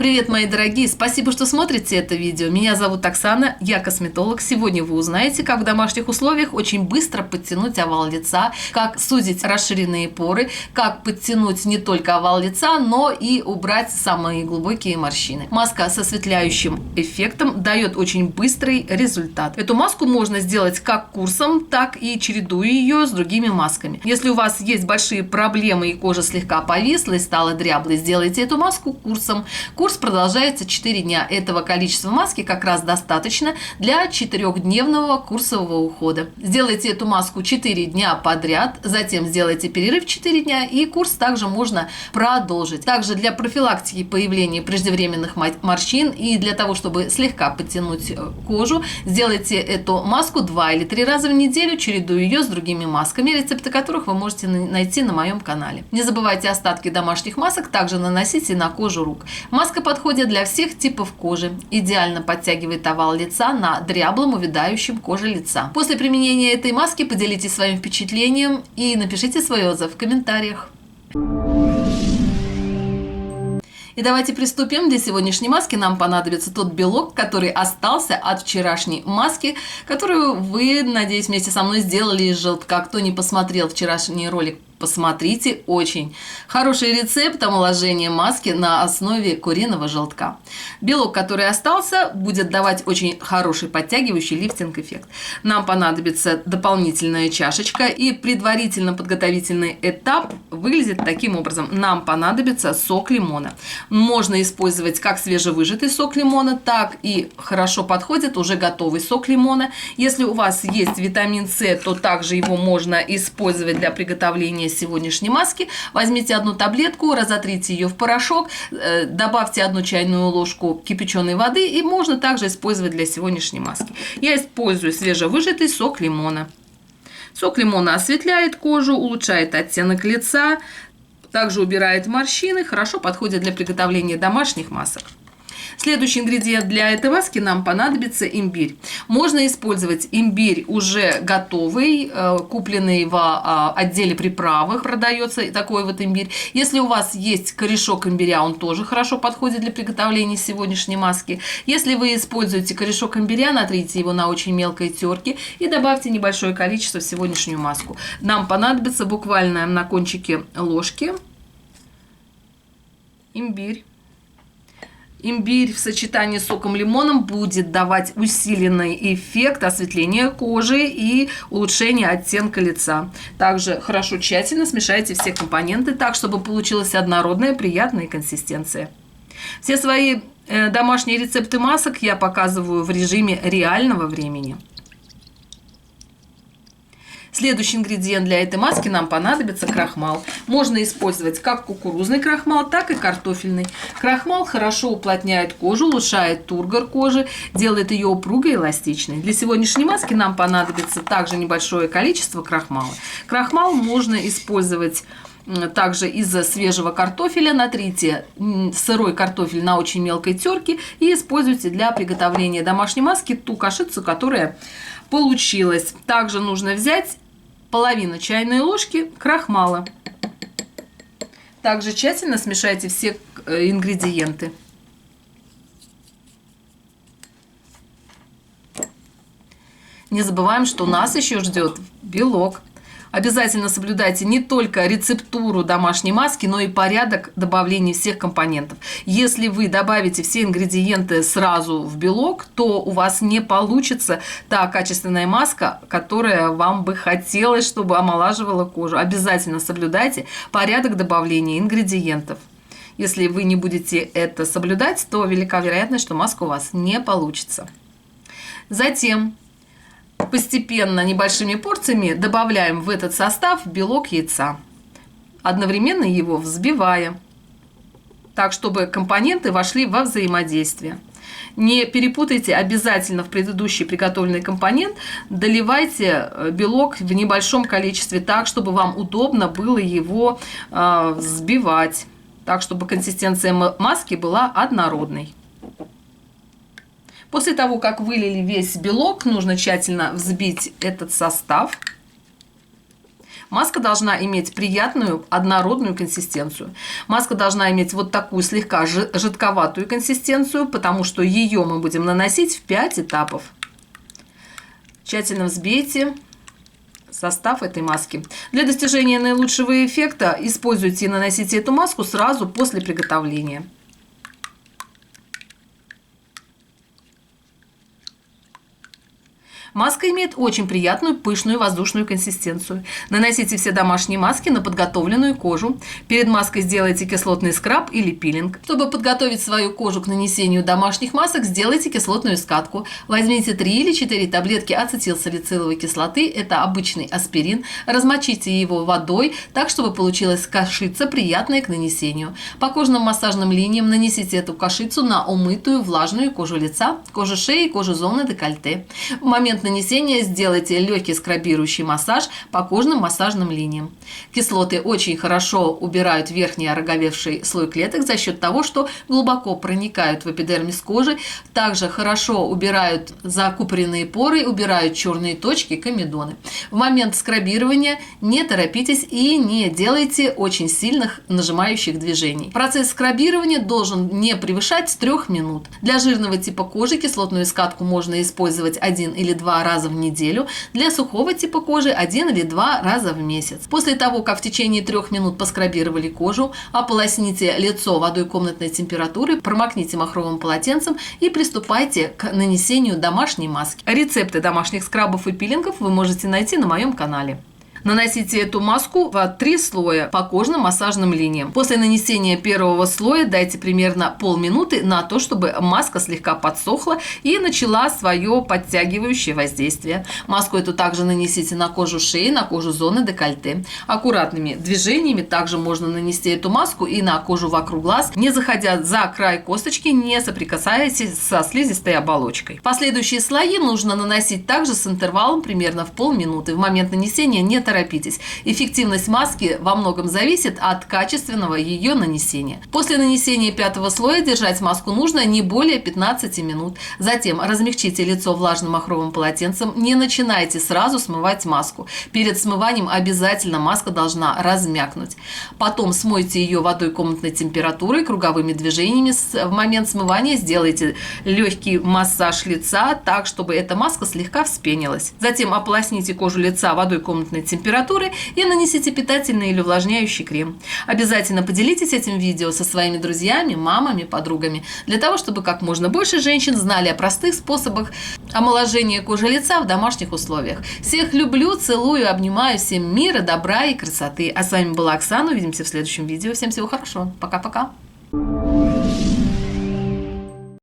Привет, мои дорогие! Спасибо, что смотрите это видео. Меня зовут Оксана, я косметолог. Сегодня вы узнаете, как в домашних условиях очень быстро подтянуть овал лица, как сузить расширенные поры, как подтянуть не только овал лица, но и убрать самые глубокие морщины. Маска с осветляющим эффектом дает очень быстрый результат. Эту маску можно сделать как курсом, так и чередуя ее с другими масками. Если у вас есть большие проблемы и кожа слегка повисла и стала дряблой, сделайте эту маску курсом. Курс продолжается 4 дня. Этого количества маски как раз достаточно для 4-дневного курсового ухода. Сделайте эту маску 4 дня подряд, затем сделайте перерыв 4 дня, и курс также можно продолжить. Также для профилактики появления преждевременных морщин и для того, чтобы слегка подтянуть кожу, сделайте эту маску 2 или 3 раза в неделю, чередуя ее с другими масками, рецепты которых вы можете найти на моем канале. Не забывайте остатки домашних масок также наносить и на кожу рук. Маска подходит для всех типов кожи. Идеально подтягивает овал лица на дряблом, увядающем коже лица. После применения этой маски поделитесь своим впечатлением и напишите свой отзыв в комментариях. И давайте приступим. Для сегодняшней маски нам понадобится тот белок, который остался от вчерашней маски, которую вы, надеюсь, вместе со мной сделали из желтка. Кто не посмотрел вчерашний ролик, посмотрите, очень хороший рецепт омоложения маски на основе куриного желтка. Белок, который остался, будет давать очень хороший подтягивающий лифтинг-эффект. Нам понадобится дополнительная чашечка, и предварительно подготовительный этап выглядит таким образом. Нам понадобится сок лимона. Можно использовать как свежевыжатый сок лимона, так и хорошо подходит уже готовый сок лимона. Если у вас есть витамин С, то также его можно использовать для приготовления сегодняшней маски. Возьмите одну таблетку, разотрите ее в порошок, добавьте 1 чайную ложку кипяченой воды, и можно также использовать для сегодняшней маски. Я использую свежевыжатый сок лимона. Сок лимона осветляет кожу, улучшает оттенок лица, также убирает морщины, хорошо подходит для приготовления домашних масок. Следующий ингредиент для этой маски нам понадобится имбирь. Можно использовать имбирь уже готовый, купленный в отделе приправок, продается такой вот имбирь. Если у вас есть корешок имбиря, он тоже хорошо подходит для приготовления сегодняшней маски. Если вы используете корешок имбиря, натрите его на очень мелкой терке и добавьте небольшое количество в сегодняшнюю маску. Нам понадобится буквально на кончике ложки имбирь. Имбирь в сочетании с соком лимона будет давать усиленный эффект осветления кожи и улучшения оттенка лица. Также хорошо тщательно смешайте все компоненты так, чтобы получилась однородная приятная консистенция. Все свои домашние рецепты масок я показываю в режиме реального времени. Следующий ингредиент для этой маски нам понадобится крахмал. Можно использовать как кукурузный крахмал, так и картофельный. Крахмал хорошо уплотняет кожу, улучшает тургор кожи, делает ее упругой и эластичной. Для сегодняшней маски нам понадобится также небольшое количество крахмала. Крахмал можно использовать также из свежего картофеля. Натрите сырой картофель на очень мелкой терке и используйте для приготовления домашней маски ту кашицу, которая получилась. Также нужно взять половину чайной ложки крахмала. Также тщательно смешайте все ингредиенты. Не забываем, что нас еще ждет белок. Обязательно соблюдайте не только рецептуру домашней маски, но и порядок добавления всех компонентов. Если вы добавите все ингредиенты сразу в белок, то у вас не получится та качественная маска, которая вам бы хотелось, чтобы омолаживала кожу. Обязательно соблюдайте порядок добавления ингредиентов. Если вы не будете это соблюдать, то велика вероятность, что маска у вас не получится. Затем постепенно небольшими порциями добавляем в этот состав белок яйца, одновременно его взбивая, так, чтобы компоненты вошли во взаимодействие. Не перепутайте обязательно в предыдущий приготовленный компонент, доливайте белок в небольшом количестве так, чтобы вам удобно было его взбивать, так, чтобы консистенция маски была однородной. После того, как вылили весь белок, нужно тщательно взбить этот состав. Маска должна иметь приятную однородную консистенцию. Маска должна иметь вот такую слегка жидковатую консистенцию, потому что ее мы будем наносить в 5 этапов. Тщательно взбейте состав этой маски. Для достижения наилучшего эффекта используйте и наносите эту маску сразу после приготовления. Маска имеет очень приятную, пышную, воздушную консистенцию. Наносите все домашние маски на подготовленную кожу. Перед маской сделайте кислотный скраб или пилинг. Чтобы подготовить свою кожу к нанесению домашних масок, сделайте кислотную скатку. Возьмите 3 или 4 таблетки ацетилсалициловой кислоты, это обычный аспирин, размочите его водой, так, чтобы получилась кашица, приятная к нанесению. По кожным массажным линиям нанесите эту кашицу на умытую, влажную кожу лица, кожу шеи, кожу зоны декольте. В момент нанесения сделайте легкий скрабирующий массаж по кожным массажным линиям. Кислоты очень хорошо убирают верхний ороговевший слой клеток за счет того, что глубоко проникают в эпидермис кожи, также хорошо убирают закупоренные поры, убирают черные точки, комедоны. В момент скрабирования не торопитесь и не делайте очень сильных нажимающих движений. Процесс скрабирования должен не превышать 3 минут. Для жирного типа кожи кислотную скатку можно использовать 1 или 2 раза в неделю, для сухого типа кожи 1 или 2 раза в месяц. После того, как в течение 3 минут поскрабировали кожу, ополосните лицо водой комнатной температуры, промокните махровым полотенцем и приступайте к нанесению домашней маски. Рецепты домашних скрабов и пилингов вы можете найти на моем канале. Наносите эту маску в 3 слоя по кожным массажным линиям. После нанесения первого слоя дайте примерно полминуты на то, чтобы маска слегка подсохла и начала свое подтягивающее воздействие. Маску эту также нанесите на кожу шеи, на кожу зоны декольте. Аккуратными движениями также можно нанести эту маску и на кожу вокруг глаз, не заходя за край косточки, не соприкасаясь со слизистой оболочкой. Последующие слои нужно наносить также с интервалом примерно в полминуты. В момент нанесения не торопитесь. Эффективность маски во многом зависит от качественного ее нанесения. После нанесения 5-го слоя держать маску нужно не более 15 минут. Затем размягчите лицо влажным махровым полотенцем. Не начинайте сразу смывать маску. Перед смыванием обязательно маска должна размякнуть. Потом смойте ее водой комнатной температуры круговыми движениями. В момент смывания сделайте легкий массаж лица так, чтобы эта маска слегка вспенилась. Затем ополосните кожу лица водой комнатной температуры и нанесите питательный или увлажняющий крем. Обязательно поделитесь этим видео со своими друзьями, мамами, подругами, для того, чтобы как можно больше женщин знали о простых способах омоложения кожи лица в домашних условиях. Всех люблю, целую, обнимаю, всем мира, добра и красоты. А с вами была Оксана, увидимся в следующем видео. Всем всего хорошего. Пока-пока.